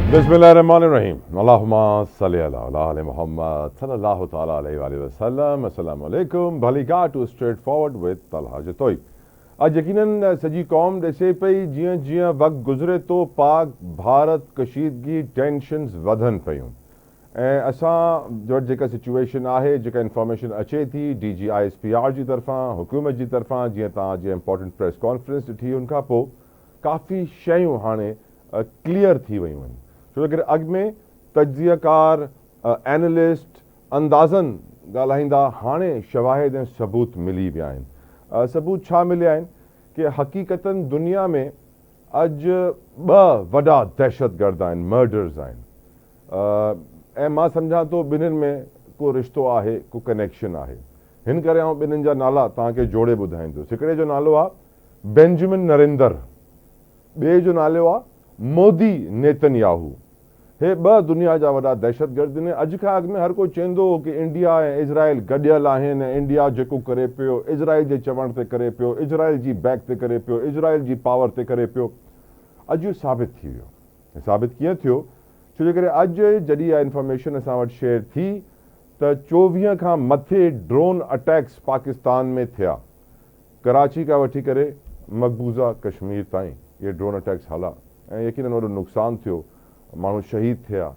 बिस्मिल्लाहिर्रहमानिर्रहीम अल्लाहुम्मा सल्ली अला आले मोहम्मद सल्लल्लाहु ताला अलैहि वसल्लम अस्सलाम वालेकुम भलीका टू straightforward with Talha Jatoi. अज यकीनन सजी कौम ॾिसे पई जीअं जीअं वक़्तु गुज़रे थो पाक भारत कशीदगी टेंशन्स वधनि पयूं ऐं असां वटि जेका सिचुएशन आहे जेका इंफॉर्मेशन अचे थी DGISPR जी तरफ़ां हुकूमत जी तरफ़ां जीअं तव्हां अॼु इम्पोर्टेंट प्रेस कॉन्फ्रेंस ॾिठी उनखां पोइ काफ़ी शयूं हाणे क्लियर थी वयूं आहिनि। छो करे अॻु में तज्ज़ियाकार एनालिस्ट अंदाज़नि ॻाल्हाईंदा, हाणे शवाहिद ऐं सबूत मिली विया आहिनि। सबूत छा मिलिया आहिनि कि हक़ीक़तनि दुनिया में अॼु ॿ वॾा दहशतगर्द आहिनि, मर्डर्स आहिनि ऐं मां सम्झां थो ॿिन्हिनि में को रिश्तो आहे, को कनेक्शन आहे। हिन करे आउं ॿिन्हिनि जा नाला तव्हांखे जोड़े ॿुधाईंदुसि। हिकिड़े जो नालो आहे बेंजामिन नरेंद्र, ॿिए जो नालो आहे मोदी नेतन्याहू। हे ॿ दुनिया जा वॾा दहशतगर्द आहिनि। अॼु खां अॻु में हर को चवंदो हो कि इंडिया ऐं इज़राइल गॾियल आहिनि ऐं इंडिया जेको करे पियो इज़राइल जे चवण ते करे पियो, इज़राइल जी बैक ते करे पियो, इज़राइल जी पावर ते करे पियो। अॼु साबित थी वियो। साबित कीअं थियो? छो जे करे अॼु जॾहिं इहा इंफॉर्मेशन असां वटि शेयर थी त 24 खां मथे ड्रोन अटैक्स पाकिस्तान में थिया। कराची खां वठी करे मक़बूज़ा कश्मीर ताईं इहे ड्रोन अटैक्स हला ऐं यकीनन वॾो नुक़सानु थियो, माण्हू शहीद थिया।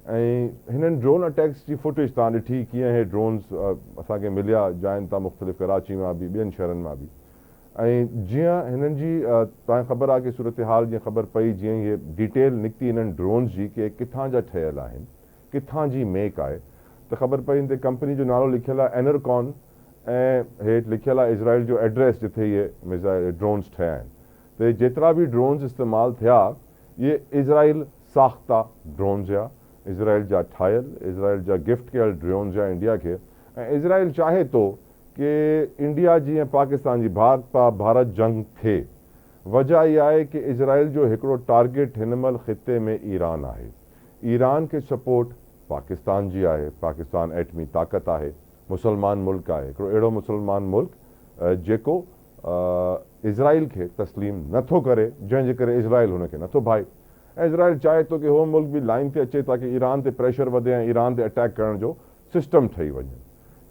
ऐं हिननि ड्रोन अटैक्स जी फुटेज तव्हां ॾिठी कीअं हे ड्रोन्स असांखे मिलिया जाइनि था मुख़्तलिफ़, कराची मां बि ॿियनि शहरनि मां बि। ऐं जीअं हिननि जी तव्हांखे ख़बर आहे कि सूरत हाल जीअं ख़बर पई, जीअं इहे डिटेल निकिती हिननि ड्रोन्स जी कि किथां जा ठहियल आहिनि, किथां जी मेक आहे, त ख़बर पई हिन ते कंपनी जो नालो लिखियलु आहे एनरकॉन ऐं हेठि लिखियलु आहे इज़राइल जो एड्रेस जिथे इहे ड्रोन्स ठहिया आहिनि। त जेतिरा बि ड्रोन्स इस्तेमालु थिया इहे इज़राइल साख़्ता ड्रोन्स या इज़राइल जा ठाहियल, इज़राइल जा गिफ्ट कयल ड्रोन्स या इंडिया खे। ऐं इज़राइल चाहे थो कि इंडिया जी ऐं पाकिस्तान जी भारत जंग थिए। वजह इहा आहे कि इज़राइल जो हिकिड़ो टारगेट हिन महिल ख़िते में ईरान आहे। ईरान खे सपोर्ट पाकिस्तान जी आहे। पाकिस्तान एटमी ताक़त आहे, मुसलमान मुल्क आहे, हिकिड़ो अहिड़ो मुसलमान मुल्क जेको इज़राइल खे तस्लीम नथो करे, जंहिंजे करे इज़राइल हुनखे नथो भाए। ऐं इज़राइल चाहे थो कि उहो मुल्क बि लाइन ते अचे ताकि ईरान ते प्रेशर वधे ऐं ईरान ते अटैक करण जो सिस्टम ठही वञे।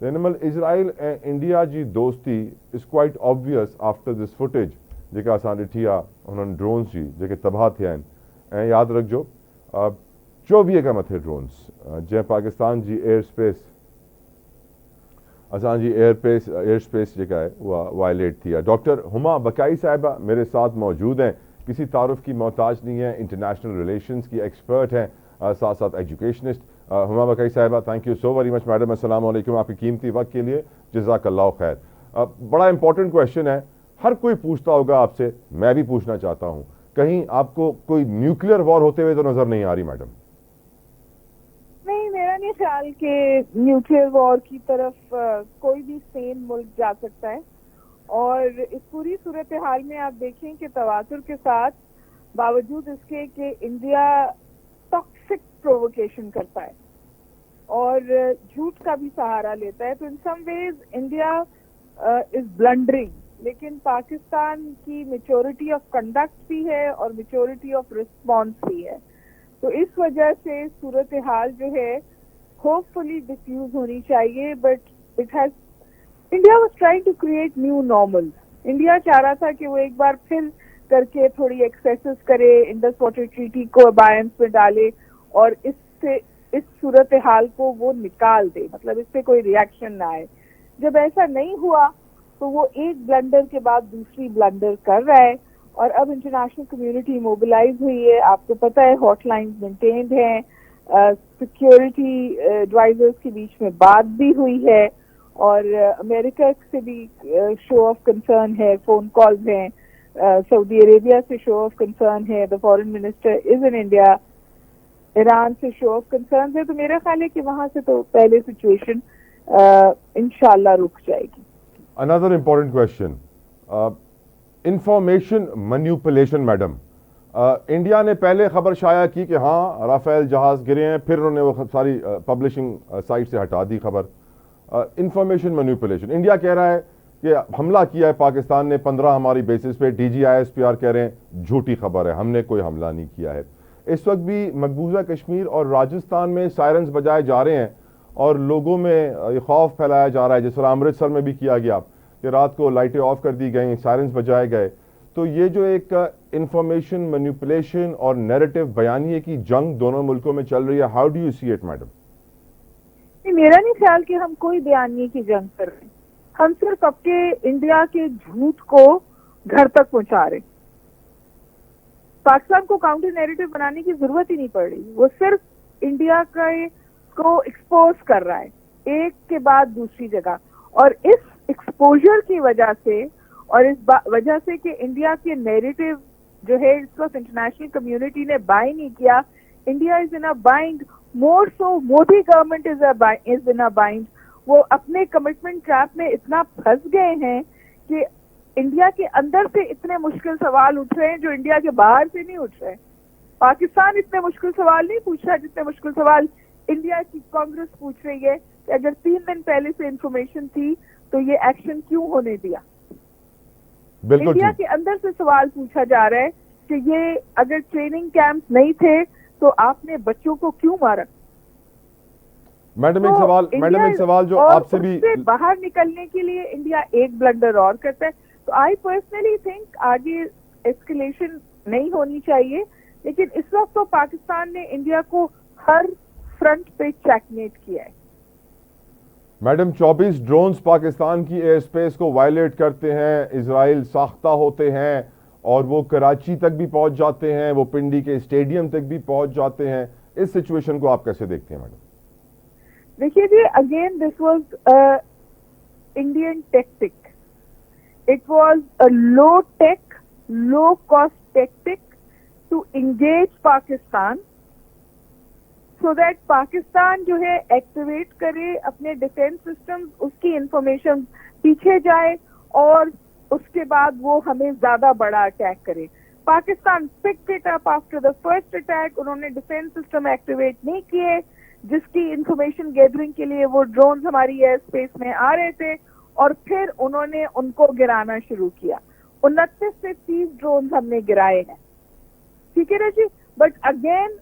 त हिन महिल इज़राइल ऐं इंडिया जी दोस्ती is quite obvious after this footage जेका असां ॾिठी आहे हुननि ड्रोन्स जी जेके तबाह थिया आहिनि। ऐं यादि रखिजो 24 खां मथे ड्रोन्स जंहिं पाकिस्तान जी एयर स्पेस, असांजी एयर स्पेस जेका है वह वायलेट थी है। डॉक्टर हुमा बकाई साहिबा मेरे साथ मौजूद हैं, किसी तारुफ की मोहताज नहीं है, इंटरनेशनल रिलेशंस की एक्सपर्ट हैं, साथ साथ एजुकेशनिस्ट। हुमा बकाई साहिबा, thank you so very much madam, अस्सलाम वालेकुम, आपकी कीमती वक्त के लिए जज़ाकल्लाह खैर। बड़ा इंपॉर्टेंट क्वेश्चन है, हर कोई पूछता होगा आपसे, मैं भी पूछना चाहता हूँ, कहीं आपको कोई न्यूक्लियर वॉर होते हुए तो नजर नहीं आ रही मैडम? नहीं, मेरा नहीं ख्याल कि न्यूक्लियर वॉर की तरफ कोई भी सेन मुल्क जा सकता है। और इस पूरी सूरत हाल में आप देखें कि तवातुर के साथ बावजूद इसके कि इंडिया टॉक्सिक प्रोवोकेशन करता है और झूठ का भी सहारा लेता है, तो in some ways India is blundering. लेकिन पाकिस्तान की मेच्योरिटी ऑफ कंडक्ट भी है और मेच्योरिटी ऑफ रिस्पॉन्स भी है। तो इस वजह से सूरत हाल जो है होपफुली डिफ्यूज होनी चाहिए। But it has, India was trying to create new normal. India चाह रहा था कि वो एक बार फिर करके थोड़ी एक्सेसेस करे, इंडस वाटर ट्रीटी को अबायंस में डाले और इससे इस सूरत हाल को वो निकाल दे, मतलब इस पे कोई रिएक्शन ना आए। जब ऐसा नहीं हुआ तो वो एक ब्लंडर के बाद दूसरी ब्लंडर कर रहा है और अब इंटरनेशनल कम्युनिटी मोबिलाइज हुई है। आपको पता है हॉटलाइंस मेंटेन्ड हैं, सिक्योरिटी एडवाइजर्स के बीच में बात भी हुई है और अमेरिका से भी शो ऑफ कंसर्न है, फोन कॉल्स हैं, सऊदी अरेबिया से शो ऑफ कंसर्न है, the foreign minister is in India, Iran से शो ऑफ कंसर्न है। तो मेरा ख्याल है कि वहां से तो पहले सिचुएशन इंशाल्लाह रुक जाएगी। Another important question, information manipulation madam. India ने पहले खबर शाया की कि हाँ राफेल जहाज गिरे हैं, फिर उन्होंने वो सारी पब्लिशिंग साइट से हटा दी खबर। इंफॉर्मेशन मैनिपुलेशन, इंडिया कह रहा है कि हमला किया है पाकिस्तान ने 15 हमारी बेसिस पे, DGISPR कह रहे हैं झूठी खबर है, हमने कोई हमला नहीं किया है। اس وقت بھی مقبوضہ کشمیر اور راجستھان میں سائرنز بجائے جا رہے ہیں اور لوگوں میں یہ خوف پھیلایا جا رہا ہے، جس طرح امرتسر میں بھی کیا گیا کہ رات کو لائٹیں آف کر دی گئیں، سائرنز بجائے گئے. تو یہ جو ایک انفارمیشن مینیپولیشن اور نیریٹو بیانیے کی جنگ دونوں ملکوں میں چل رہی ہے، how do you see it madam? میرا نہیں خیال کہ ہم کوئی بیانیے کی جنگ کر رہے ہیں، ہم صرف اپنے انڈیا کے جھوٹ کو گھر تک پہنچا رہے. پاکستان کو کاؤنٹر نیریٹو بنانے کی ضرورت ہی نہیں پڑ رہی، وہ صرف انڈیا کو ایکسپوز کر رہا ہے ایک کے بعد دوسری جگہ. اور اس ایکسپوجر کی وجہ سے اور اس وجہ سے کہ انڈیا کے نیریٹو جو ہے اس وقت انٹرنیشنل کمیونٹی نے بائی نہیں کیا. India is in a bind, more so Modi government is in a bind. وہ اپنے کمٹمنٹ ٹریپ میں اتنا پھنس گئے ہیں کہ انڈیا کے اندر سے اتنے مشکل سوال اٹھ رہے ہیں جو انڈیا کے باہر سے نہیں اٹھ رہے. پاکستان اتنے مشکل سوال نہیں پوچھ رہا جتنے مشکل سوال انڈیا کی کانگریس پوچھ رہی ہے کہ اگر 3 دن پہلے سے انفارمیشن تھی تو یہ ایکشن کیوں ہونے دیا. انڈیا کے اندر سے سوال پوچھا جا رہا ہے کہ یہ اگر ٹریننگ کیمپ نہیں تھے تو آپ نے بچوں کو کیوں مارا. میڈم ایک سوال جو آپ سے بھی باہر نکلنے کے لیے انڈیا ایک بلنڈر اور کرتا ہے. تو آئی پرسنلی تھنک آگے ایسکلیشن نہیں ہونی چاہیے، لیکن اس وقت تو پاکستان نے انڈیا کو ہر فرنٹ پہ چیک میٹ کیا ہے. میڈم 24 ڈرونز پاکستان کی ایئر اسپیس کو وائلیٹ کرتے ہیں، اسرائیل ساختہ ہوتے ہیں اور وہ کراچی تک بھی پہنچ جاتے ہیں، وہ پنڈی کے اسٹیڈیم تک بھی پہنچ جاتے ہیں. اس سچویشن کو آپ کیسے دیکھتے ہیں میڈم؟ دیکھیے جی، again this was Indian tactic. It was a low tech low cost tactic to engage Pakistan so that Pakistan جو ہے ایکٹیویٹ کرے اپنے ڈیفینس سسٹم، اس کی انفارمیشن پیچھے جائے اور اس کے بعد وہ ہمیں زیادہ بڑا اٹیک کرے. Pakistan pick it up after the first attack. انہوں نے ڈیفینس سسٹم ایکٹیویٹ نہیں کیے جس کی انفارمیشن گیدرنگ کے لیے وہ ڈرونز ہماری ایئر اسپیس میں آ رہے تھے، اور پھر انہوں نے ان کو گرانا شروع کیا. 29 سے 30 ڈرونز ہم نے گرائے ہیں، ٹھیک ہے نا جی. بٹ اگین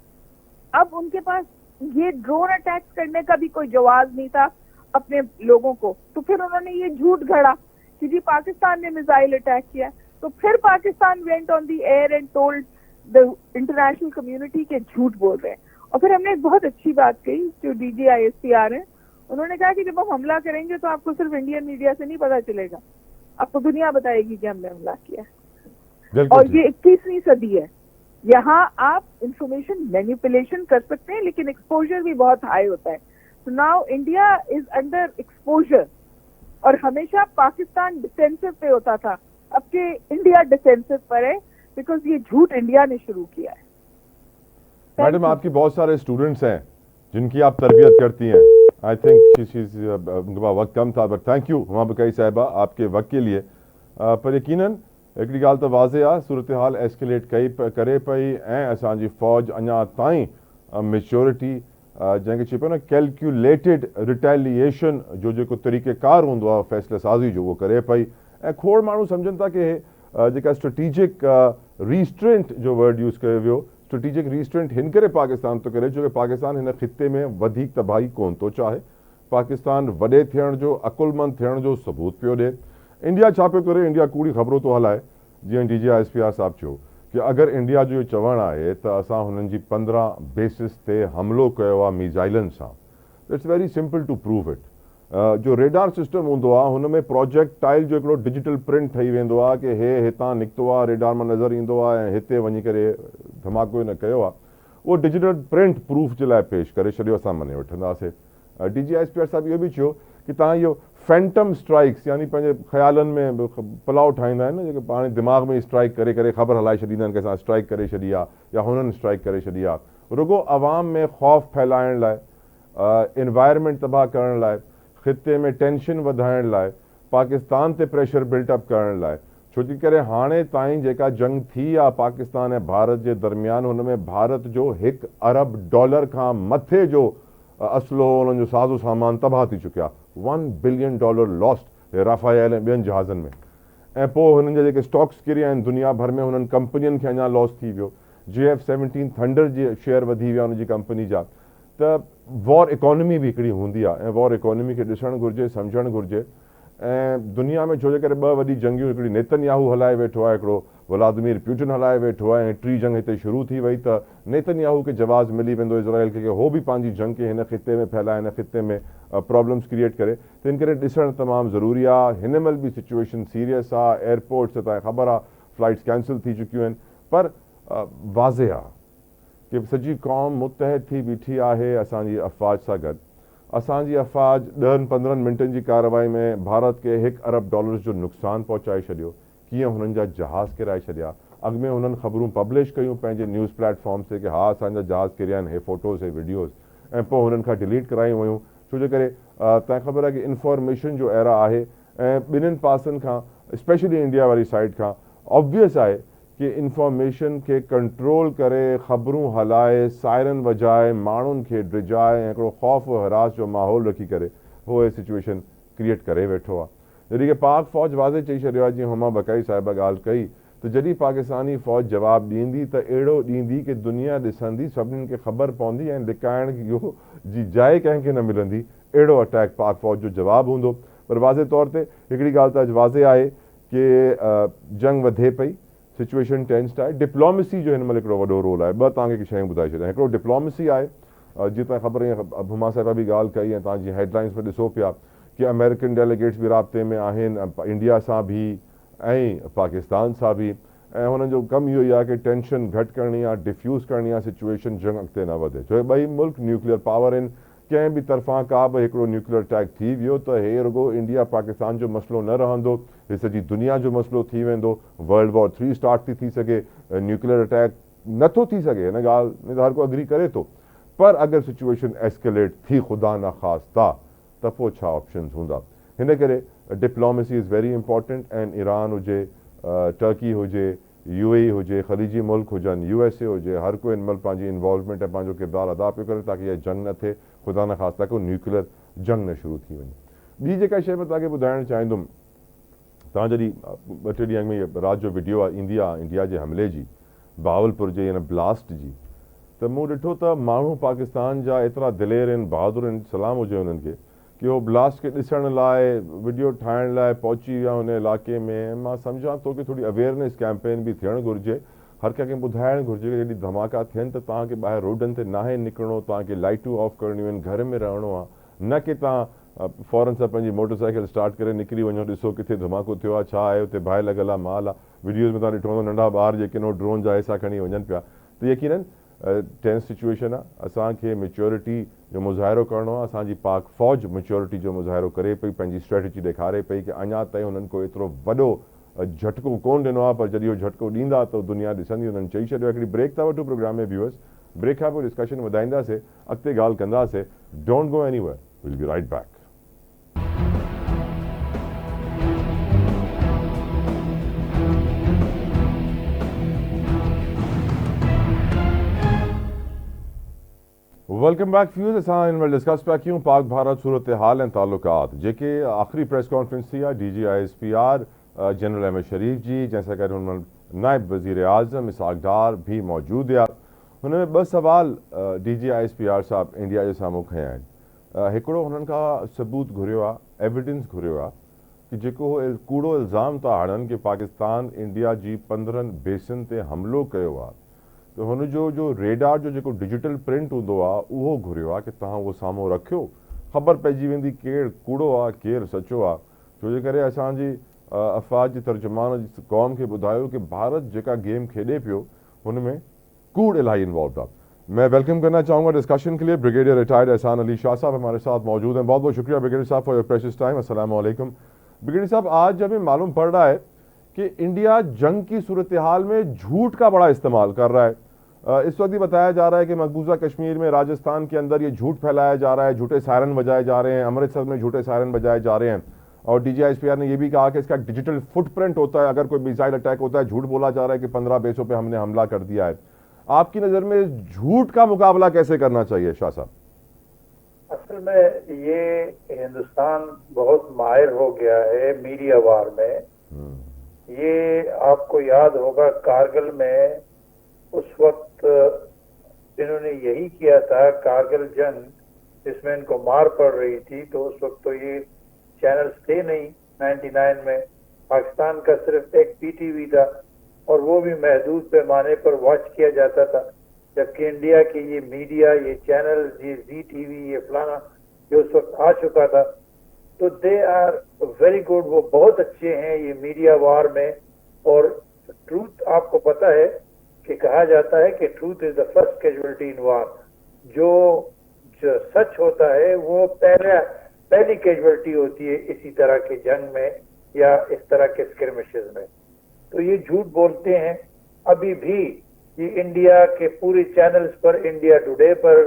اب ان کے پاس یہ ڈرون اٹیک کرنے کا بھی کوئی جواز نہیں تھا اپنے لوگوں کو، تو پھر انہوں نے یہ جھوٹ گھڑا کہ جی پاکستان نے میزائل اٹیک کیا. تو پھر Pakistan went on the air and told the international community کے جھوٹ بول رہے ہیں. اور پھر ہم نے ایک بہت اچھی بات کہی جو D G I S P R ہیں، انہوں نے کہا کہ جب ہم حملہ کریں گے تو آپ کو صرف انڈین میڈیا سے نہیں پتا چلے گا، آپ کو دنیا بتائے گی کہ ہم نے حملہ کیا. اور یہ 21ویں صدی ہے، یہاں آپ انفارمیشن مینیپولیشن کر سکتے ہیں لیکن ایکسپوجر بھی بہت ہائی ہوتا ہے. تو now India is under exposure, اور ہمیشہ پاکستان ڈیفینسو پہ ہوتا تھا، اب کہ انڈیا ڈیفینسو پر ہے بیکاز یہ جھوٹ انڈیا نے شروع کیا ہے. میڈم آپ کی بہت سارے اسٹوڈنٹس ہیں جن کی آپ تربیت کرتی ہیں. آئی تھنک وقت کم تھا، بٹ تھینک یو ہما بکائی صاحبہ آپ کے وقت کے لیے. پر یقیناً ایکڑی گال تو واضح آ صورتحال ایسکلیٹ کرے پئی ऐं असांजी फौज अञा ताईं मेच्योरिटी जंहिंखे चइबो न कैलकुलेटेड रिटेलिएशन जो जेको तरीक़ेकार हूंदो आहे फ़ैसिला साज़ी जो उहो करे पई. ऐं खोड़ माण्हू सम्झनि था कि जेका स्ट्रेटिजिक रीस्ट्रेंट जो वर्ड यूज़ कयो वियो, स्ट्रेटिजिक रीस्ट्रेंट हिन करे पाकिस्तान थो करे छो कि पाकिस्तान हिन ख़िते में वधीक तबाही कोन थो चाहे. पाकिस्तान वॾे थियण जो अकुलमंद थियण जो सबूत पियो ॾिए. इंडिया छा पियो करे, इंडिया कूड़ी ख़बरूं थो हलाए. जीअं D G I S P R साहिबु चयो कि अगरि इंडिया जो चवणु आहे त असां हुननि जी 15 बेसिस ते हमिलो कयो आहे मिज़ाइलनि सां. It's very simple to prove it. जो रेडार सिस्टम हूंदो आहे हुन में प्रोजेक्टाइल जो हिकिड़ो डिजिटल प्रिंट ठही वेंदो आहे कि हे हितां निकितो आहे, रेडार मां नज़र ईंदो आहे ऐं हिते वञी करे धमाको हिन कयो आहे. उहो डिजिटल प्रिंट प्रूफ जे लाइ पेश करे छॾियो, असां मञे वठंदासीं. D G I S P R साहिबु इहो बि चयो कि तव्हां इहो फैंटम स्ट्राइक्स यानी पंहिंजे ख़्यालनि में पलाउ ठाहींदा आहिनि न, जेके पाण दिमाग़ में स्ट्राइक करे करे ख़बर हलाए छॾींदा आहिनि कि असां स्ट्राइक करे छॾी आहे या हुननि स्ट्राइक करे छॾी आहे. रुगो अवाम में ख़ौफ़ फैलाइण लाइ, एनवायरमेंट तबाह करण लाइ, ख़िते में टेंशन वधाइण लाइ, पाकिस्तान ते प्रेशर बिल्टअप करण लाइ. छो जे करे हाणे ताईं जेका जंग थी आहे पाकिस्तान ऐं भारत जे दरमियान, हुन में भारत जो $1 अरब खां मथे जो असलो उन्हनि जो साज़ो सामान तबाह थी चुकिया. $1 बिलियन लॉस्ट राफ़ायल ऐं ॿियनि जहाज़नि में. ऐं पोइ हुननि जा जेके स्टॉक्स किरिया आहिनि दुनिया भर में, हुननि कंपनियुनि खे अञा लॉस थी वियो. JF-17 थंडर जे शेयर वधी विया उनजी कंपनी जा। त वॉर इकोनॉमी बि हिकिड़ी हूंदी आहे ऐं वॉर इकोनॉमी खे ॾिसणु घुरिजे, सम्झणु घुरिजे। ऐं दुनिया में छो जे करे ॿ वॾी जंगियूं, हिकिड़ी नेतन्याहू हलाए वेठो आहे, हिकिड़ो व्लादिमीर पुतिन हलाए वेठो आहे, ऐं टी जंग हिते शुरू थी वई त नेतन्याहू खे जवाज़ मिली वेंदो इज़राइल खे कि हो बि पंहिंजी जंग खे हिन ख़िते में फैलाए, हिन ख़िते में प्रॉब्लम्स क्रिएट करे। त इन करे ॾिसणु तमामु ज़रूरी आहे। हिन महिल बि सिचुएशन सीरियस आहे, एयरपोर्ट्स ते तव्हांखे ख़बर आहे फ्लाइट्स कैंसिल थी चुकियूं आहिनि, पर वाज़े आहे कि सॼी क़ौम मुतहद थी बीठी आहे असांजी अफ़वाज सां गॾु। असांजी अफ़वाज 10-15 मिंटनि जी कार्रवाई में भारत खे $1 अरब जो नुक़सानु पहुचाए छॾियो, कीअं हुननि जा जहाज़ किराए छॾिया। अॻु में हुननि ख़बरूं पब्लिश कयूं पंहिंजे न्यूज़ प्लेटफॉर्म्स ते कि हा असांजा जहाज़ किरिया आहिनि, हे फ़ोटोज़, हे वीडियोज़, ऐं पोइ हुननि खां डिलीट करायूं वयूं। छो जे करे तव्हांखे ख़बर आहे कि इंफॉर्मेशन जो एरा आहे ऐं ॿिन्हिनि पासनि खां, स्पेशली इंडिया वारी साइड खां ऑब्वियस आहे कि इंफॉर्मेशन खे कंट्रोल करे, ख़बरूं हलाए, सायरन वॼाए, माण्हुनि खे ड्रिजाए ऐं हिकिड़ो ख़ौफ़ हरास जो माहौल रखी करे उहो सिचुएशन क्रिएट करे वेठो आहे। जॾहिं कि पाक फ़ौज वाज़े चई छॾियो आहे, जीअं हुमा बकाई साहिबा ॻाल्हि कई, त जॾहिं पाकिस्तानी फ़ौज जवाबु ॾींदी त अहिड़ो ॾींदी कि दुनिया ॾिसंदी, सभिनीनि खे ख़बर पवंदी ऐं लिकाइण जी जाइ कंहिंखे न मिलंदी। अहिड़ो अटैक पाक फ़ौज जो जवाबु हूंदो। पर वाज़े तौर ते हिकिड़ी ॻाल्हि त अॼु वाज़े आहे कि जंग वधे पई, सिचुएशन टेंस्ड आहे। डिप्लोमेसी जो हिन महिल हिकिड़ो वॾो रोल आहे। ॿ तव्हांखे शयूं ॿुधाए छॾियां। हिकिड़ो डिप्लोमेसी आहे, जीअं तव्हांखे ख़बर आहे, हुमा साहिबा बि ॻाल्हि कई ऐं तव्हांजी हेडलाइंस में ॾिसो पिया कि अमेरिकन डेलीगेट्स बि राब्ते में आहिनि, इंडिया सां बि ऐं पाकिस्तान सां बि, ऐं हुननि जो कमु इहो ई आहे कि टेंशन घटि करणी आहे, डिफ्यूज़ करणी आहे सिचुएशन, जंग अॻिते न वधे। छो ॿई मुल्क न्यूक्लियर पावर आहिनि, कंहिं बि तरफ़ां का बि हिकिड़ो न्यूक्लियर अटैक थी वियो त हे रुगो इंडिया पाकिस्तान जो मसइलो न रहंदो, हे सॼी दुनिया जो मसइलो थी वेंदो। वर्ल्ड वॉर 3 स्टार्ट थी सघे, न्यूक्लियर अटैक नथो थी सघे, हिन ॻाल्हि में हर को अग्री करे थो, पर अगरि सिचुएशन एस्केलेट थी ख़ुदा न ख़ास्ता त पोइ छा ऑप्शन्स हूंदा। हिन करे डिप्लोमेसी इज़ वेरी इंपॉर्टेंट। ऐं ईरान हुजे, टर्की हुजे, UAE हुजे, ख़लीजी मुल्क हुजनि, USA हुजे, हर कोई हिन महिल पंहिंजी इन्वॉल्वमेंट ऐं पंहिंजो किरदारु अदा पियो करे ताकि इहा जंग न थिए, ख़ुदा न ख़ास्ता को न्यूक्लियर जंग न शुरू थी वञे। ॿी जेका शइ मां तव्हांखे ॿुधाइणु चाहींदुमि, तव्हां जॾहिं 2-3 ॾींहं में राति जो वीडियो ईंदी आहे इंडिया जे हमले जी, बहावलपुर जे हिन ब्लास्ट जी, त मूं ॾिठो त माण्हू पाकिस्तान जा एतिरा दिलेर आहिनि, बहादुर आहिनि, सलाम हुजे हुननि खे, कि उहो ब्लास्ट खे ॾिसण लाइ, वीडियो ठाहिण लाइ पहुची विया हुन इलाइक़े में। मां सम्झां थो कि थोरी अवेयरनेस कैंपेन बि थियणु घुरिजे, हर कंहिंखे ॿुधाइणु घुरिजे कि जॾहिं धमाका थियनि त तव्हांखे ॿाहिरि रोडनि ते नाहे निकिरणो, तव्हांखे लाइटूं ऑफ करणियूं आहिनि, घर में रहणो आहे, न कि तव्हां फ़ौरन सां पंहिंजी मोटरसाइकिल स्टार्ट करे निकिरी वञो, ॾिसो किथे धमाको थियो आहे, छा आहे हुते, बाहि लॻल आहे, माल आहे। वीडियोज़ में तव्हां ॾिठो हूंदो नंढा ॿार जेके ड्रोन जा हिसा खणी वञनि पिया। त यकीनन टेंस सिचुएशन आहे। असांखे मैच्योरिटी जो मुज़ाहिरो करिणो आहे। असांजी पाक फ़ौज मैच्योरिटी जो मुज़ाहिरो करे पई, पंहिंजी स्ट्रेटजी ॾेखारे पई कि अञा ताईं हुननि को एतिरो वॾो झटको कोन ॾिनो आहे, पर जॾहिं उहो झटको ॾींदा त दुनिया ॾिसंदी। हुननि चई छॾियो। हिकिड़ी ब्रेक था वठूं प्रोग्राम में व्यूअर्स, ब्रेक खां पोइ डिस्कशन वधाईंदासीं, अॻिते ॻाल्हि कंदासीं। Don't go anywhere, will be right back. Welcome back viewers. असां हिन महिल डिस्कस पिया कयूं पाक भारत सूरत हाल ऐं तालुकात, जेके आख़िरी प्रेस कॉन्फ्रेंस थी आहे DGISPR जनरल अहमद शरीफ़ जी, जंहिंसां गॾु हुन महिल नाइब वज़ीर आज़म इसहाक़ डार भी मौजूदु हुआ। हुन में 2 सुवाल DGISPR साहब इंडिया जे साम्हूं खयां आहिनि। हिकिड़ो हुननि खां सबूत घुरियो आहे, एविडेंस घुरियो आहे कि जेको कूड़ो इल्ज़ाम था हणनि कि पाकिस्तान इंडिया जी 15 बेसनि ते हमिलो कयो आहे, त हुनजो जो रेडार जो जेको डिजिटल प्रिंट हूंदो आहे उहो घुरियो आहे कि तव्हां उहो साम्हूं रखियो, ख़बर पइजी वेंदी केरु कूड़ो आहे केरु सचो आहे। छो जे करे असांजी अफ़वाज जी तर्जुमान क़ौम खे ॿुधायो कि भारत जेका गेम खेॾे पियो हुन में कूड़ इलाही इन्वॉल्व आहे। मैं वेलकम करना चाहूँगा डिस्कशन के लिए ब्रिगेडियर रिटायर्ड एहसान अली शाह साहब हमारे साथ मौजूद हैं। बहुत बहुत शुक्रिया ब्रिगेडियर साहब फॉर योर प्रेशियस टाइम। अस्सलाम वालेकुम। ब्रिगेडियर साहब, आज हमें मालूम पड़ रहा है कि इंडिया जंग की सूरत हाल में झूठ का बड़ा इस्तेमाल कर रहा है। इस वक्त ही बताया जा रहा है कि मकबूजा कश्मीर में, राजस्थान के अंदर ये झूठ फैलाया जा रहा है, झूठे सायरन बजाए जा रहे हैं, अमृतसर में झूठे सायरन बजाए जा रहे हैं, और DGISPR ने यह भी कहा कि इसका डिजिटल फुटप्रिंट होता है, अगर कोई मिसाइल अटैक होता है झूठ बोला जा रहा है कि 15 बेसों पे हमने हमला कर दिया है। आपकी नज़र में झूठ का मुकाबला कैसे करना चाहिए शाह साहब? असल में ये हिंदुस्तान बहुत माहिर हो गया है मीडिया वार में। ये आपको याद होगा कारगिल में اس وقت انہوں نے یہی کیا تھا. کارگل جنگ جس میں ان کو مار پڑ رہی تھی تو اس وقت تو یہ چینلز تھے نہیں. 99 میں پاکستان کا صرف ایک پی ٹی وی تھا اور وہ بھی محدود پیمانے پر واچ کیا جاتا تھا, جبکہ انڈیا کی یہ میڈیا, یہ چینلز, یہ زی ٹی وی, یہ فلانا جو اس وقت آ چکا تھا, تو دے آر ویری گڈ. وہ بہت اچھے ہیں یہ میڈیا وار میں. اور ٹروتھ آپ کو پتہ ہے کہ کہا جاتا ہے کہ truth is the first casualty in war. جو سچ ہوتا ہے وہ پہلی کیجویلٹی ہوتی ہے اسی طرح کے جنگ میں یا اس طرح کے اسکرمشز میں. تو یہ جھوٹ بولتے ہیں. ابھی بھی یہ انڈیا کے پورے چینلز پر, انڈیا ٹوڈے پر,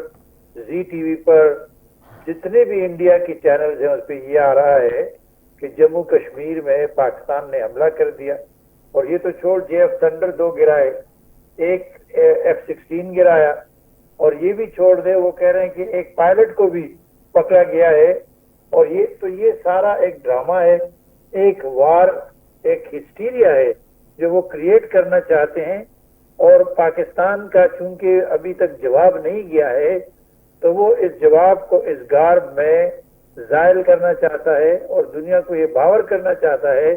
زی ٹی وی پر, جتنے بھی انڈیا کی چینلز ہیں اس پہ یہ آ رہا ہے کہ جموں کشمیر میں پاکستان نے حملہ کر دیا. اور یہ تو چھوڑ, جے ایف تھنڈر 2 گرائے, ایک F-16 گرایا, اور یہ بھی چھوڑ دے, وہ کہہ رہے ہیں کہ ایک پائلٹ کو بھی پکڑا گیا ہے. اور یہ سارا ایک ڈرامہ ہے, ایک وار, ایک ہسٹیریا ہے جو وہ کریٹ کرنا چاہتے ہیں. اور پاکستان کا چونکہ ابھی تک جواب نہیں گیا ہے تو وہ اس جواب کو اس گارب میں زائل کرنا چاہتا ہے اور دنیا کو یہ باور کرنا چاہتا ہے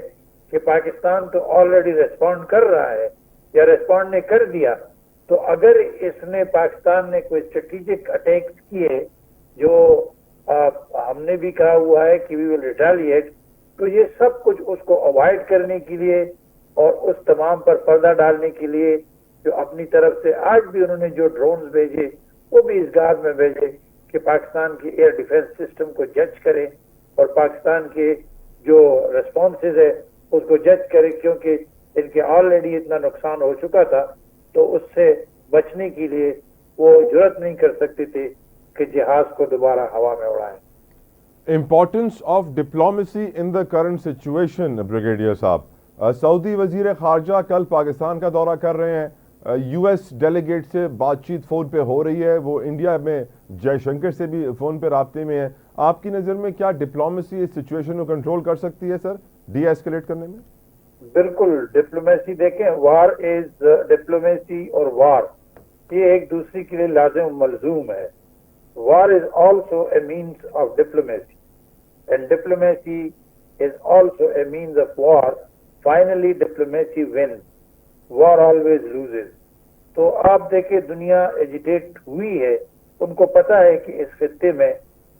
کہ پاکستان تو آلریڈی ریسپونڈ کر رہا ہے یا ریسپونڈ نے کر دیا. تو اگر اس نے پاکستان نے کوئی اسٹریٹجک اٹیک کیے جو ہم نے بھی کہا ہوا ہے کہ وی ول ریٹیلیٹ, تو یہ سب کچھ اس کو اوائڈ کرنے کے لیے اور اس تمام پر پردہ ڈالنے کے لیے جو اپنی طرف سے آج بھی انہوں نے جو ڈرونز بھیجے وہ بھی اس گار میں بھیجے کہ پاکستان کی ایئر ڈیفنس سسٹم کو جج کرے اور پاکستان کے جو ریسپانسز ہے اس کو جج کرے, کیونکہ ان کے آلریڈی اتنا نقصان ہو چکا تھا تو اس سے بچنے کے لیے وہ جرات نہیں کر سکتے تھے کہ جہاز کو دوبارہ ہوا میں اڑائیں. Importance of diplomacy in the current situation. Brigadier صاحب, سعودی وزیر خارجہ کل پاکستان کا دورہ کر رہے ہیں, یو ایس ڈیلیگیٹ سے بات چیت فون پہ ہو رہی ہے, وہ انڈیا میں جے شنکر سے بھی فون پہ رابطے میں ہیں. آپ کی نظر میں کیا ڈپلومیسی اس سچویشن کو کنٹرول کر سکتی ہے سر, ڈی ایسکیلیٹ کرنے میں؟ بالکل. ڈپلومیسی دیکھیں, وار از ڈپلومیسی اور وار یہ ایک دوسرے کے لیے لازم و ملزوم ہے. War is also a means of diplomacy and diplomacy is also a means of war. Finally diplomacy wins, war always loses. تو آپ دیکھیں دنیا ایجیٹیٹ ہوئی ہے, ان کو پتا ہے کہ اس خطے میں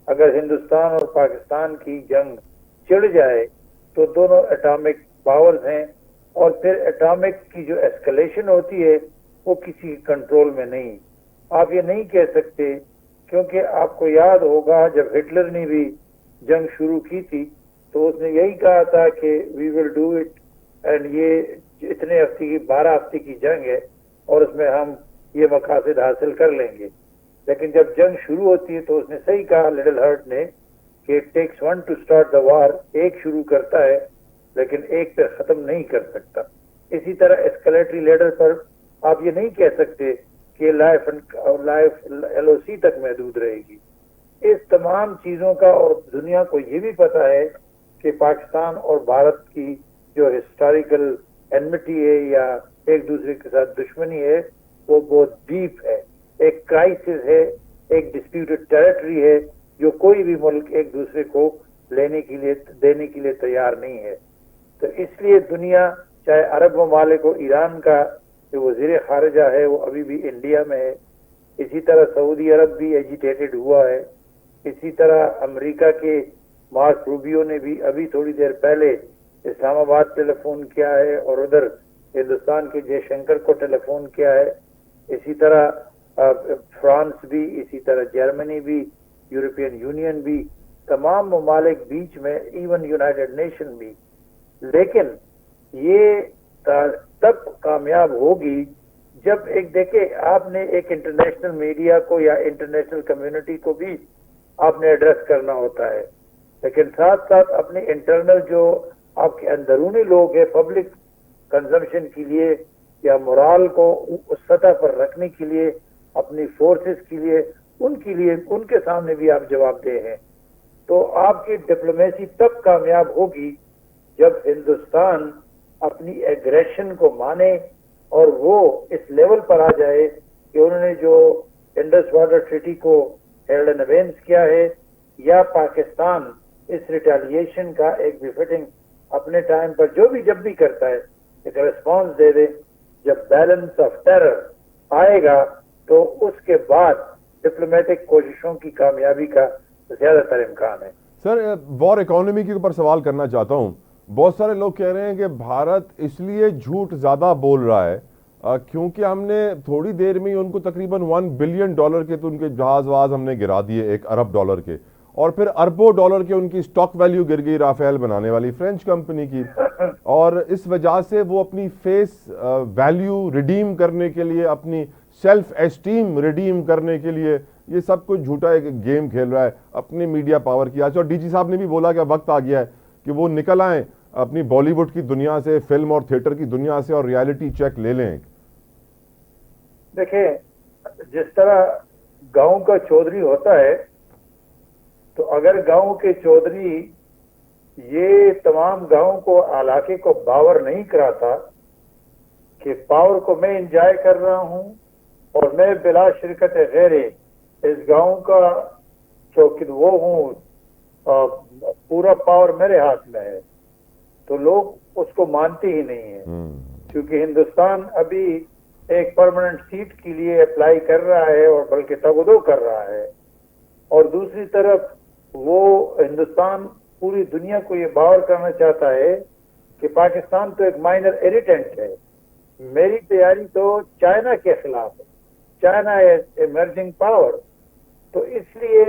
اگر ہندوستان اور پاکستان کی جنگ چڑھ جائے تو دونوں اٹامک پاورز ہیں اور پھر اٹامک کی جو ایسکلیشن ہوتی ہے وہ کسی کنٹرول میں نہیں. آپ یہ نہیں کہہ سکتے, کیونکہ آپ کو یاد ہوگا جب ہٹلر نے بھی جنگ شروع کی تھی تو اس نے یہی کہا تھا کہ وی ول ڈو اٹ, اینڈ یہ اتنے ہفتے کی 12 ہفتے کی جنگ ہے اور اس میں ہم یہ مقاصد حاصل کر لیں گے. لیکن جب جنگ شروع ہوتی ہے تو اس نے صحیح کہا لٹل ہرٹ نے کہ it takes one to start the war. ایک شروع کرتا ہے لیکن ایک پہ ختم نہیں کر سکتا. اسی طرح اسکلیٹری لیڈر پر آپ یہ نہیں کہہ سکتے کہ لائف ایل او سی تک محدود رہے گی. اس تمام چیزوں کا اور دنیا کو یہ بھی پتا ہے کہ پاکستان اور بھارت کی جو ہسٹوریکل اینمٹی ہے یا ایک دوسرے کے ساتھ دشمنی ہے وہ بہت ڈیپ ہے. ایک کرائسس ہے, ایک ڈسپیوٹڈ ٹیریٹری ہے جو کوئی بھی ملک ایک دوسرے کو دینے کے لیے تیار نہیں ہے. تو اس لیے دنیا, چاہے عرب ممالک و ایران کا جو وزیر خارجہ ہے وہ ابھی بھی انڈیا میں ہے, اسی طرح سعودی عرب بھی ایجیٹیٹڈ ہوا ہے, اسی طرح امریکہ کے مارک روبیو نے بھی ابھی تھوڑی دیر پہلے اسلام آباد ٹیلی فون کیا ہے اور ادھر ہندوستان کے جے شنکر کو ٹیلی فون کیا ہے. اسی طرح فرانس بھی, اسی طرح جرمنی بھی, یورپین یونین بھی, تمام ممالک بیچ میں, ایون یونائٹڈ نیشن بھی. لیکن یہ تب کامیاب ہوگی جب ایک دیکھیں آپ نے ایک انٹرنیشنل میڈیا کو یا انٹرنیشنل کمیونٹی کو بھی آپ نے ایڈریس کرنا ہوتا ہے, لیکن ساتھ ساتھ اپنے انٹرنل جو آپ کے اندرونی لوگ ہیں پبلک کنزمپشن کے لیے یا مورال کو اس سطح پر رکھنے کے لیے, اپنی فورسز کے لیے ان کے سامنے بھی آپ جواب دہ ہیں. تو آپ کی ڈپلومیسی تب کامیاب ہوگی جب ہندوستان اپنی ایگریشن کو مانے اور وہ اس لیول پر آ جائے کہ انہوں نے جو انڈس واٹر ٹریٹی کو ہیلڈ ان ابینس کیا ہے، یا پاکستان اس ریٹیلیشن کا ایک بفٹنگ اپنے ٹائم پر جو بھی جب بھی کرتا ہے ایک ریسپانس دے دے. جب بیلنس آف ٹیرر آئے گا تو اس کے بعد ڈپلومیٹک کوششوں کی کامیابی کا زیادہ تر امکان ہے. سر وار اکانومی کے اوپر سوال کرنا چاہتا ہوں. بہت سارے لوگ کہہ رہے ہیں کہ بھارت اس لیے جھوٹ زیادہ بول رہا ہے کیونکہ ہم نے تھوڑی دیر میں ان کو تقریباً $1 بلین کے تو ان کے جہاز واز ہم نے گرا دیے $1 ارب کے، اور پھر اربوں ڈالر کے ان کی سٹاک ویلیو گر گئی رافیل بنانے والی فرینچ کمپنی کی، اور اس وجہ سے وہ اپنی فیس ویلیو ریڈیم کرنے کے لیے، اپنی سیلف اسٹیم ریڈیم کرنے کے لیے یہ سب کچھ جھوٹا ایک گیم کھیل رہا ہے اپنی میڈیا پاور کی. آج اور ڈی جی صاحب نے بھی بولا کہ وقت آ گیا ہے کہ وہ نکل آئیں اپنی بالی ووڈ کی دنیا سے، فلم اور تھیٹر کی دنیا سے، اور ریالٹی چیک لے لیں. دیکھیں، جس طرح گاؤں کا چودھری ہوتا ہے، تو اگر گاؤں کے چودھری یہ تمام گاؤں کو، علاقے کو باور نہیں کراتا کہ پاور کو میں انجوائے کر رہا ہوں اور میں بلا شرکت غیر اس گاؤں کا چوکید وہ ہوں، پورا پاور میرے ہاتھ میں ہے، تو لوگ اس کو مانتے ہی نہیں ہیں. کیونکہ ہندوستان ابھی ایک پرماننٹ سیٹ کے لیے اپلائی کر رہا ہے، اور بلکہ تگودو کر رہا ہے. اور دوسری طرف وہ ہندوستان پوری دنیا کو یہ باور کرنا چاہتا ہے کہ پاکستان تو ایک مائنر ایریٹنٹ ہے. میری تیاری تو چائنا کے خلاف ہے، چائنا از ایمرجنگ پاور. تو اس لیے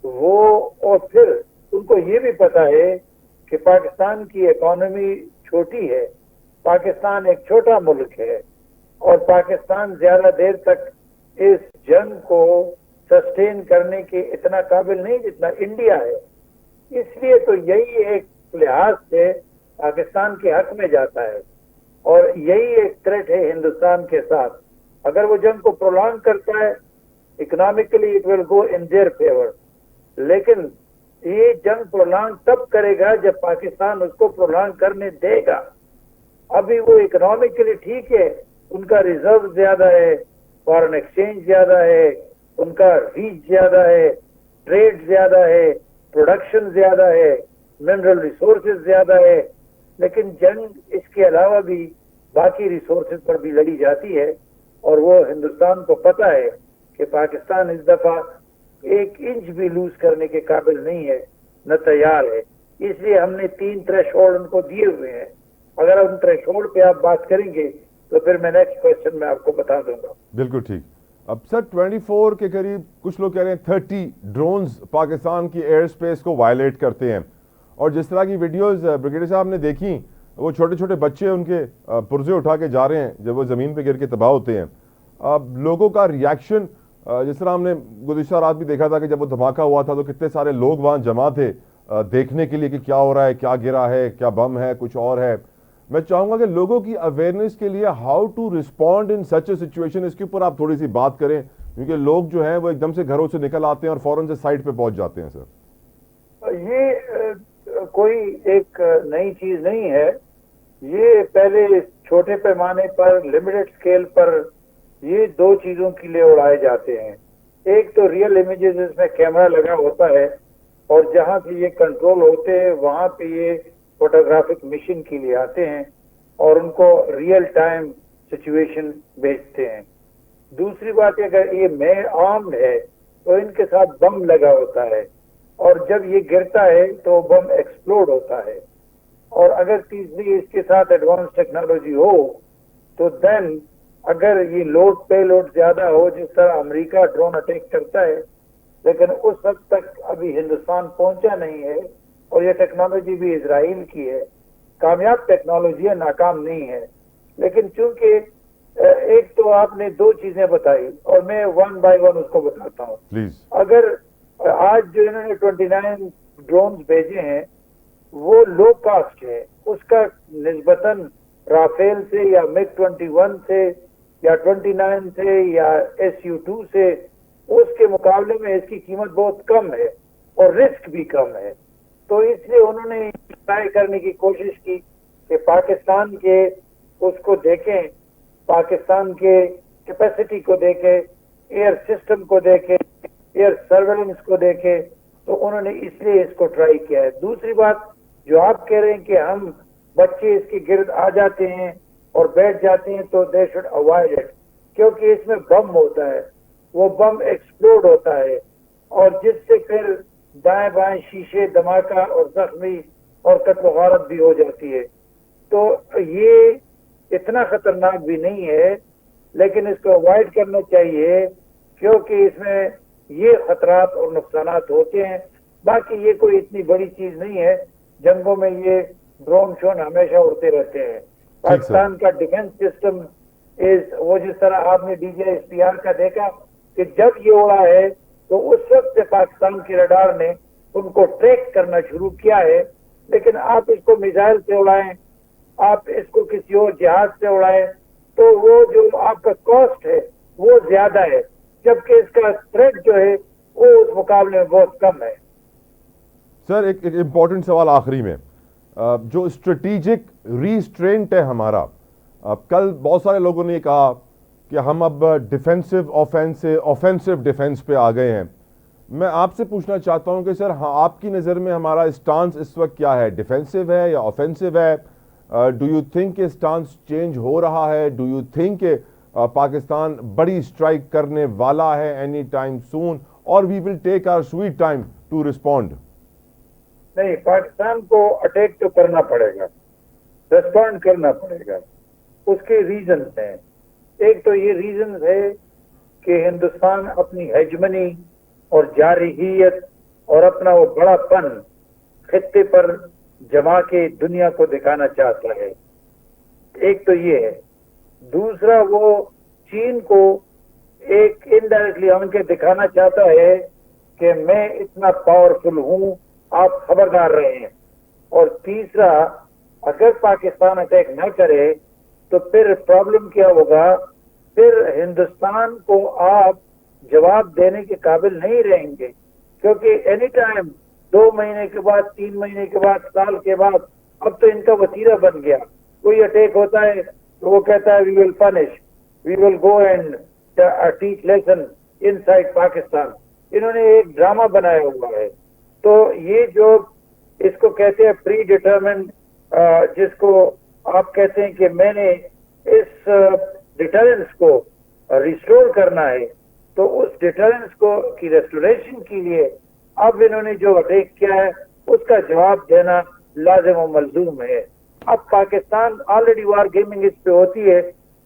وہ، اور پھر ان کو یہ بھی پتا ہے کہ پاکستان کی اکانومی چھوٹی ہے، پاکستان ایک چھوٹا ملک ہے، اور پاکستان زیادہ دیر تک اس جنگ کو سسٹین کرنے کے اتنا قابل نہیں جتنا انڈیا ہے. اس لیے تو یہی ایک لحاظ سے پاکستان کے حق میں جاتا ہے، اور یہی ایک تھریٹ ہے ہندوستان کے ساتھ. اگر وہ جنگ کو پرولونگ کرتا ہے، economically it will go in their favour, لیکن یہ جنگ پرولونگ تب کرے گا جب پاکستان اس کو پرولونگ کرنے دے گا. ابھی وہ اکنامکلی ٹھیک ہے، ان کا ریزرو زیادہ ہے، فارن ایکسچینج زیادہ ہے، ان کا ریچ زیادہ ہے، ٹریڈ زیادہ ہے، پروڈکشن زیادہ ہے، منرل ریسورسز زیادہ ہے. لیکن جنگ اس کے علاوہ بھی باقی ریسورسز پر بھی لڑی جاتی ہے، اور وہ ہندوستان کو پتہ ہے کہ پاکستان اس دفعہ 1 انچ بھی لوز کرنے کے قابل نہیں ہے، نہ تیار ہے. اس لیے ہم نے 3 تھریش ہولڈ ان کو دیے ہوئے ہیں. اگر ان تھریش ہولڈ پہ آپ بات کریں گے تو پھر میں نیکسٹ کوشچن میں آپ کو بتا دوں گا. بالکل ٹھیک. اب سر 24 کے قریب کچھ لوگ کہہ رہے ہیں 30 ڈرونز پاکستان کی ایئر سپیس کو وائلیٹ کرتے ہیں، اور جس طرح کی ویڈیوز بریگیڈیئر صاحب نے دیکھی، وہ چھوٹے چھوٹے بچے ان کے پرزے اٹھا کے جا رہے ہیں جب وہ زمین پہ گر کے تباہ ہوتے ہیں. اب لوگوں کا ریاکشن، جس طرح ہم نے گزشتہ رات بھی دیکھا تھا کہ جب وہ دھماکہ ہوا تھا تو کتنے سارے لوگ وہاں جمع تھے دیکھنے کے لیے کہ کیا ہو رہا ہے، کیا گرا ہے، کیا بم ہے، کچھ اور ہے. میں چاہوں گا کہ لوگوں کی اویئرنیس کے لیے how to respond in such a situation, اس کے اوپر آپ تھوڑی سی بات کریں، کیونکہ لوگ جو ہیں وہ ایک دم سے گھروں سے نکل آتے ہیں اور فوراً سے سائٹ پہ پہنچ جاتے ہیں. سر یہ کوئی ایک نئی چیز نہیں ہے، یہ پہلے چھوٹے پیمانے پر، لمیٹڈ اسکیل پر یہ 2 چیزوں کے لیے اڑائے جاتے ہیں. ایک تو ریئل امیجز، اس میں کیمرہ لگا ہوتا ہے، اور جہاں سے یہ کنٹرول ہوتے ہیں وہاں پہ یہ فوٹوگرافک مشن کے لیے آتے ہیں اور ان کو ریئل ٹائم سچویشن بھیجتے ہیں. دوسری بات اگر یہ مین آرمڈ ہے تو ان کے ساتھ بم لگا ہوتا ہے، اور جب یہ گرتا ہے تو بم ایکسپلوڈ ہوتا ہے. اور اگر تیسری اس کے ساتھ ایڈوانس ٹیکنالوجی ہو تو دین اگر یہ لوڈ پے لوڈ زیادہ ہو، جس طرح امریکہ ڈرون اٹیک کرتا ہے، لیکن اس حد تک ابھی ہندوستان پہنچا نہیں ہے، اور یہ ٹیکنالوجی بھی اسرائیل کی ہے. کامیاب ٹیکنالوجی ہے، ناکام نہیں ہے. لیکن چونکہ ایک تو آپ نے 2 چیزیں بتائی، اور میں 1 بائی 1 اس کو بتاتا ہوں. پلیز. اگر آج جو انہوں نے 29 ڈرونز بھیجے ہیں وہ لو کاسٹ ہے، اس کا نسبتاً رافیل سے یا MiG 21 سے یا 29 سے یا SU-2 سے، اس کے مقابلے میں اس کی قیمت بہت کم ہے اور رسک بھی کم ہے. تو اس لیے انہوں نے ٹرائی کرنے کی کوشش کی کہ پاکستان کے اس کو دیکھیں पाकिस्तान के कैपेसिटी को देखे, एयर सिस्टम को देखे, एयर सर्वेलेंस को देखे, तो उन्होंने इसलिए इसको ट्राई किया है। दूसरी बात जो आप कह रहे हैं कि हम बच्चे इसके गिर्द आ जाते हैं और बैठ जाते हैं, तो दे शुड अवॉइड इट, क्योंकि इसमें बम होता है, वो बम एक्सप्लोड होता है और जिससे फिर दाएं बाएं शीशे धमाका और जख्मी और कत्ल गारत भी हो जाती है। तो ये इतना खतरनाक भी नहीं है, लेकिन इसको अवॉइड करना चाहिए क्योंकि इसमें ये खतरात और नुकसानात होते हैं। बाकी ये कोई इतनी बड़ी चीज नहीं है, जंगों में ये ड्रोन शोन हमेशा उड़ते रहते हैं। पाकिस्तान का डिफेंस सिस्टम वो जिस तरह आपने DJSPR का देखा कि जब ये उड़ा है तो उस वक्त से पाकिस्तान के रडार ने उनको ट्रैक करना शुरू किया है। लेकिन आप इसको मिसाइल से उड़ाएं, आप इसको किसी और जहाज से उड़ाएं, तो वो जो आपका कॉस्ट है वो ज्यादा है, जबकि इसका थ्रेट जो है वो उस मुकाबले में बहुत कम है। सर एक इम्पॉर्टेंट सवाल आखिरी में, जो स्ट्रेटेजिक रीस्ट्रेंट है हमारा, कल बहुत सारे लोगों ने कहा कि हम अब डिफेंसिव ऑफेंसिव डिफेंस पे आ गए हैं। मैं आपसे पूछना चाहता हूं कि सर हाँ, आपकी नज़र में हमारा स्टांस इस वक्त क्या है, डिफेंसिव है या ऑफेंसिव है? डू यू थिंक कि स्टांस चेंज हो रहा है? डू यू थिंक कि पाकिस्तान बड़ी स्ट्राइक करने वाला है एनी टाइम सून, और we will take our sweet time to respond? नहीं, पाकिस्तान को अटैक तो करना पड़ेगा, रिस्पॉन्ड करना पड़ेगा। उसके रीजंस हैं। एक तो ये रीजंस है कि हिंदुस्तान अपनी हेजमनी और जारहियत और अपना वो बड़ापन खित्ते पर जमा के दुनिया को दिखाना चाहता है। एक तो ये है। दूसरा, वो चीन को एक इनडायरेक्टली हमके दिखाना चाहता है कि मैं इतना पावरफुल हूं, आप खबरदार रहें। और तीसरा, अगर पाकिस्तान अटैक न करे तो फिर प्रॉब्लम क्या होगा, फिर हिंदुस्तान को आप जवाब देने के काबिल नहीं रहेंगे, क्योंकि एनी टाइम 2 महीने के बाद, 3 महीने के बाद, साल के बाद, अब तो इनका वतीरा बन गया। कोई अटैक होता है तो वो कहता है we will punish, we will go and teach lesson inside Pakistan. इन्होंने एक ड्रामा बनाया हुआ है। तो ये जो इसको कहते हैं प्री डिटरमिन्ड, जिसको आप कहते हैं कि मैंने इस डिटरेंस को रिस्टोर करना है, तो उस डिटरेंस को की रेस्टोरेशन के लिए अब इन्होंने जो अटैक किया है उसका जवाब देना लाजिम और मलजूम है। अब पाकिस्तान ऑलरेडी वार गेमिंग इस पे होती है।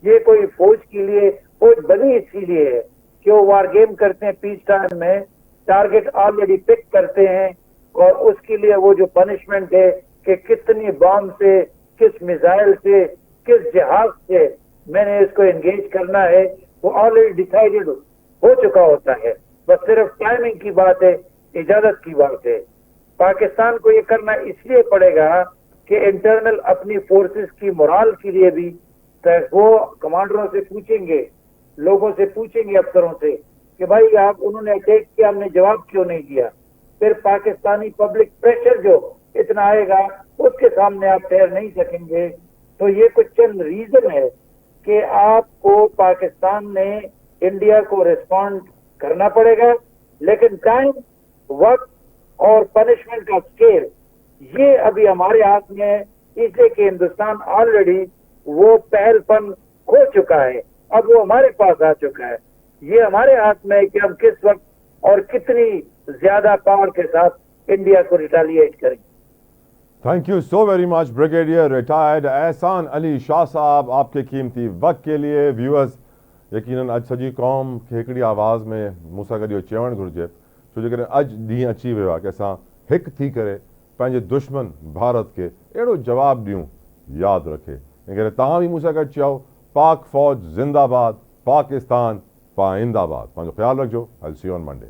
ये कोई फौज के लिए, फौज बनी इसीलिए है कि वो वार गेम करते हैं पीस टाइम में, टारगेट ऑलरेडी पिक करते हैं, और उसके लिए वो जो पनिशमेंट है कि कितनी बॉम्ब से, किस मिसाइल से, किस जहाज से मैंने इसको एंगेज करना है, वो ऑलरेडी डिसाइडेड हो चुका होता है। बस सिर्फ टाइमिंग की बात है, इजाजत की बात है। पाकिस्तान को ये करना इसलिए पड़ेगा कि इंटरनल अपनी फोर्सेस की मोराल के लिए भी वो कमांडरों से पूछेंगे, लोगों से पूछेंगे, अफसरों से कि भाई आप, उन्होंने अटैक किया, हमने जवाब क्यों नहीं दिया। फिर पाकिस्तानी पब्लिक प्रेशर जो इतना आएगा उसके सामने आप ठहर नहीं सकेंगे। तो ये कुछ चंद रीजन है कि आपको पाकिस्तान ने इंडिया को रिस्पॉन्ड करना पड़ेगा, लेकिन टाइम, वक्त और पनिशमेंट का स्केल ये अभी हमारे हाथ में है, इसलिए कि हिंदुस्तान ऑलरेडी वो पहलपन खो चुका है, अब वो हमारे पास आ चुका है। ये हमारे हाथ में है कि हम किस वक्त और कितनी ज्यादा पावर के साथ इंडिया को रिटालिएट करें। Thank you so very much brigadier retired एहसान अली शाह साहब, आपके कीमती वक्त के लिए। व्यूअर्स, यकीनन अज सजी कौम खे हिकिड़ी आवाज़ में मूंसां गॾु चवणु घुरिजे, छो जे करे अॼु ॾींहुं अची वियो आहे कि असां हिकु थी करे पंहिंजे दुश्मन भारत खे अहिड़ो जवाबु ॾियूं यादि रखे। इन करे तव्हां बि मूंसां गॾु चयो, पाक फ़ौज ज़िंदाबाद, पाकिस्तान पाइंदाबाद। पंहिंजो ख़्यालु रखिजो। I will see you on Monday.